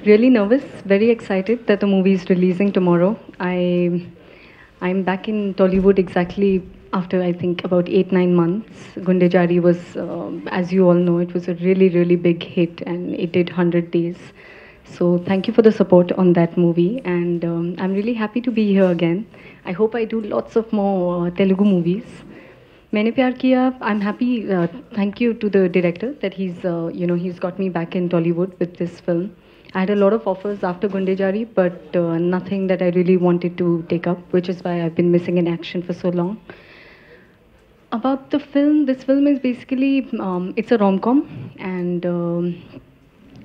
Really nervous, very excited that the movie is releasing tomorrow. I'm back in Tollywood exactly after I think about 8 9 months. Gunde Jari was, as you all know, it was a really big hit and it did 100 days. So thank you for the support on that movie, and I'm really happy to be here again. I hope I do lots of more Telugu movies. मैंने प्यार किया. I'm happy. Thank you to the director that he's got me back in Tollywood with this film. I had a lot of offers after Gundejari, but nothing that I really wanted to take up, which is why I've been missing in action for so long. About the film, this film is basically it's a rom-com, and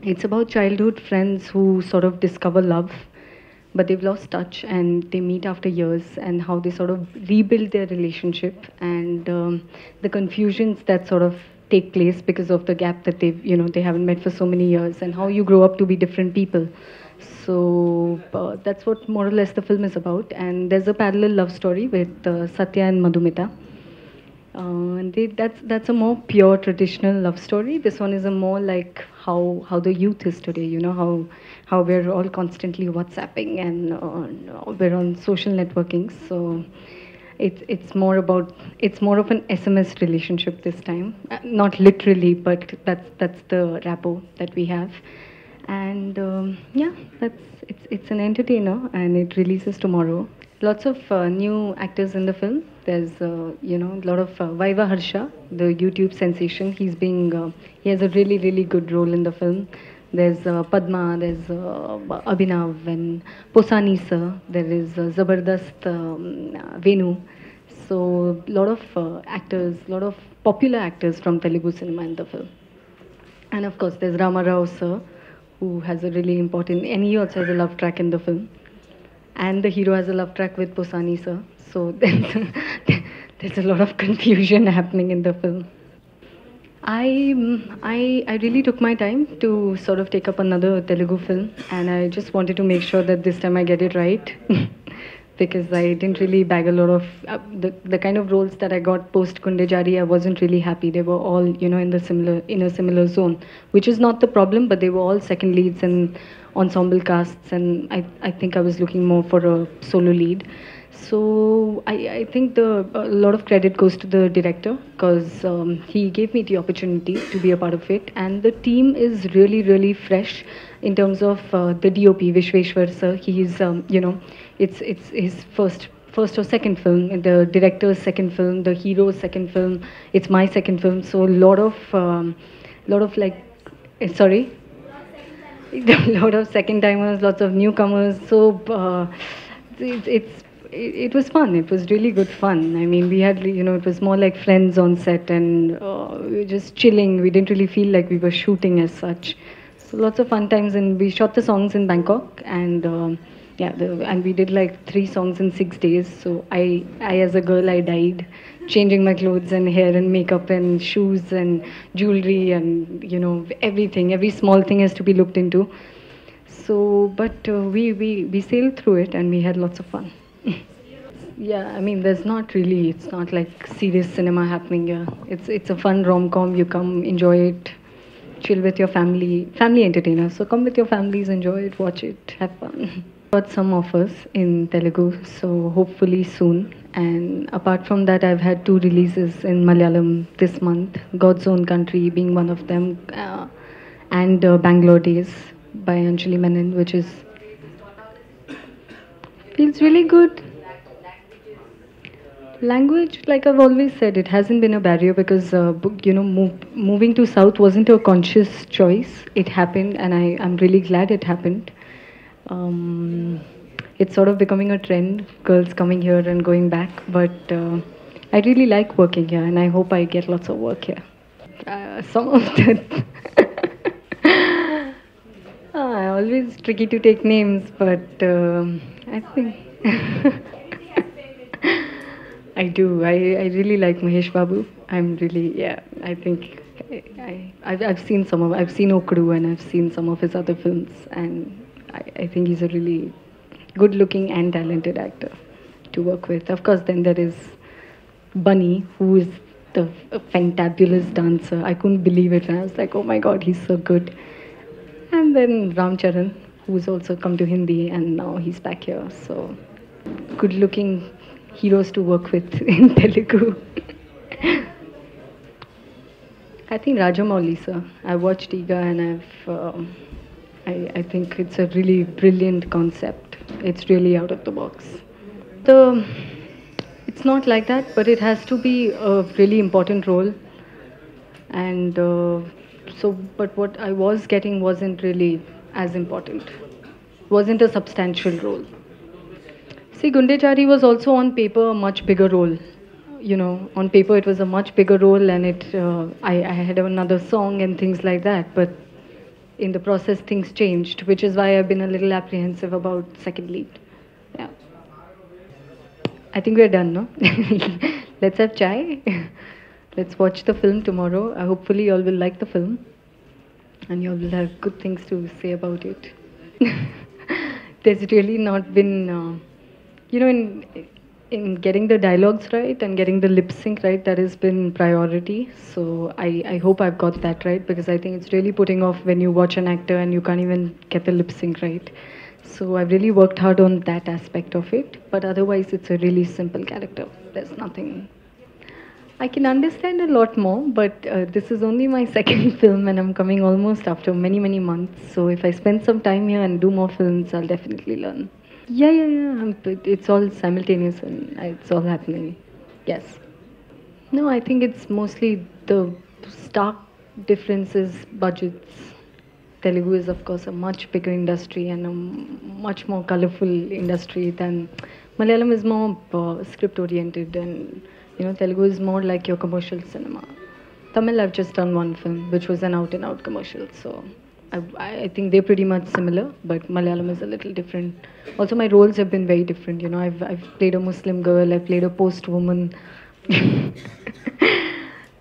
it's about childhood friends who sort of discover love, but they've lost touch and they meet after years, and how they sort of rebuild their relationship, and the confusions that sort of take place because of the gap that they haven't met for so many years, and how you grow up to be different people. So that's what more or less the film is about. And there's a parallel love story with Satya and Madhumita. That's a more pure traditional love story. This one is a more like how the youth is today. You know how we're all constantly WhatsApping, and we're on social networking. So it's more of an SMS relationship this time. Not literally, but that's the rapport that we have. And yeah, it's an entertainer, and it releases tomorrow. Lots of new actors in the film. There's a lot of Vaiva Harsha, the YouTube sensation. He has a really good role in the film. There's Padma, there's Abhinav, and Posani sir. There is Zabardast Venu. So lot of actors, lot of popular actors from Telugu cinema in the film. And of course, there's Rama Rao sir, who has a really important, and he also has a love track in the film. And the hero has a love track with Posani sir. So there's a lot of confusion happening in the film. I really took my time to sort of take up another Telugu film, and I just wanted to make sure that this time I get it right. Because I didn't really bag a lot of the kind of roles that I got post Kundejari. I wasn't really happy. They were all in a similar zone, which is not the problem. But they were all second leads and ensemble casts, and I think I was looking more for a solo lead. So I think a lot of credit goes to the director, because he gave me the opportunity to be a part of it, and the team is really fresh in terms of the DOP Vishweshwar sir. He's it's his first or second film, the director's second film, the hero's second film. It's my second film, so a lot of like sorry. A lot of second timers, lots of newcomers. So it, it's it was fun. It was really good fun. I mean, we had it was more like friends on set, and we were just chilling. We didn't really feel like we were shooting as such. So lots of fun times, and we shot the songs in Bangkok, and yeah, and we did like 3 songs in 6 days. So I as a girl, I died changing my clothes and hair and makeup and shoes and jewelry, and everything. Every small thing has to be looked into. So, but we sailed through it, and we had lots of fun. Yeah, I mean, there's not really. It's not like serious cinema happening here. It's a fun rom-com. You come, enjoy it, chill with your family entertainer. So come with your families, enjoy it, watch it, have fun. Got some offers in Telugu, so hopefully soon. And apart from that, I've had 2 releases in Malayalam this month. God's Own Country being one of them, and Bangalore Days by Anjali Menon, which is feels really good. Language, like I've always said, it hasn't been a barrier, because moving to South wasn't a conscious choice. It happened, and I'm really glad it happened. Um, it's sort of becoming a trend, girls coming here and going back. But I really like working here, and I hope I get lots of work here. Some of the always tricky to take names, but I think. I do. I really like Mahesh Babu. I'm really, yeah. I think I've seen I've seen Okru, and I've seen some of his other films, and I think he's a really good-looking and talented actor to work with. Of course, then there is Bunny, who is the fantabulous dancer. I couldn't believe it, and I was like, oh my god, he's so good. And then Ram Charan, who's also come to Hindi, and now he's back here. So good-looking heroes to work with in Telugu. I think Rajamouli, sir. I watched Iga, and I think it's a really brilliant concept. It's really out of the box. The It's not like that, but it has to be a really important role. And but what I was getting wasn't really as important. Wasn't a substantial role. See, Gundechari was also on paper a much bigger role. On paper it was a much bigger role, and I had another song and things like that. But in the process, things changed, which is why I've been a little apprehensive about second lead. Yeah. I think we're done, no? Let's have chai. Let's watch the film tomorrow. Hopefully, you all will like the film, and you all will have good things to say about it. There's really not been, in getting the dialogues right and getting the lip sync right, that has been priority. So I hope I've got that right, because I think it's really putting off when you watch an actor and you can't even get the lip sync right. So I've really worked hard on that aspect of it. But otherwise, it's a really simple character. There's nothing. I can understand a lot more, but this is only my second film, and I'm coming almost after many, many months. So if I spend some time here and do more films, I'll definitely learn. Yeah, yeah, yeah. It's all simultaneous and it's all happening. Yes. No, I think it's mostly the stark differences, budgets. Telugu is, of course, a much bigger industry and a much more colorful industry than Malayalam is more script oriented, and Telugu is more like your commercial cinema. Tamil, I've just done one film, which was an out and out commercial. So I think they're pretty much similar, but Malayalam is a little different. Also, my roles have been very different. I've played a Muslim girl, I've played a post woman.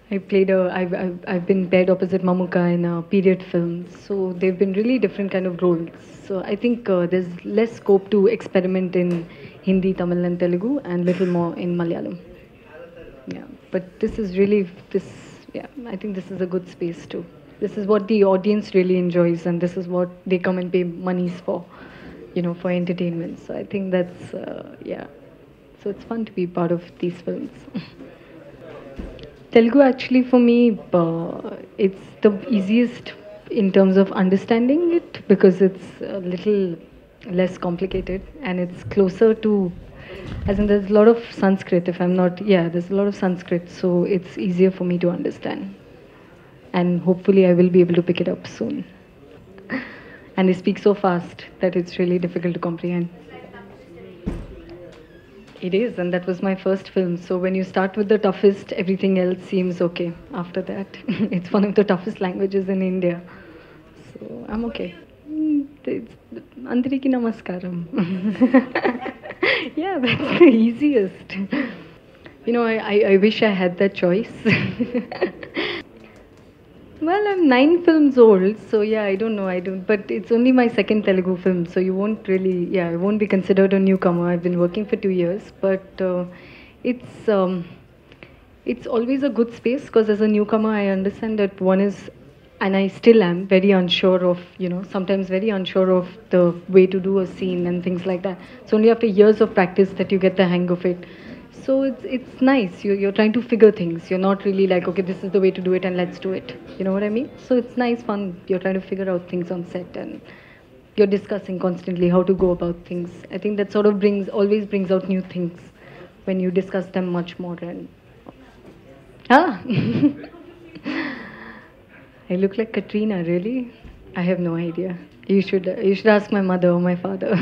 I've been paired opposite Mamuka in a period film. So they've been really different kind of roles. So I think there's less scope to experiment in Hindi, Tamil, and Telugu, and little more in Malayalam. Yeah, but this is really this. Yeah, I think this is a good space too. This is what the audience really enjoys, and this is what they come and pay monies for, for entertainment. So I think that's yeah. So it's fun to be part of these films. Telugu actually for me, it's the easiest in terms of understanding it, because it's a little less complicated and it's closer to, as in there's a lot of Sanskrit, if I'm not, yeah, there's a lot of Sanskrit, so it's easier for me to understand. And hopefully I will be able to pick it up soon. And they speak so fast that it's really difficult to comprehend. It is, and that was my first film. So when you start with the toughest, everything else seems okay after that. It's one of the toughest languages in India. So I'm okay. Andariki Namaskaram. Yeah, that's the easiest. I wish I had that choice. Well, I'm 9 films old, so yeah, I don't know. I don't, but it's only my second Telugu film, so you won't really, yeah, I won't be considered a newcomer. I've been working for 2 years, but it's always a good space, because as a newcomer, I understand that one is, and I still am very unsure of, sometimes very unsure of the way to do a scene and things like that. It's only after years of practice that you get the hang of it. So it's nice. You're trying to figure things. You're not really like, okay, this is the way to do it and let's do it. You know what I mean? So it's nice, fun. You're trying to figure out things on set, and you're discussing constantly how to go about things. I think that sort of always brings out new things when you discuss them much more. And I look like Katrina, really? I have no idea. You should ask my mother or my father.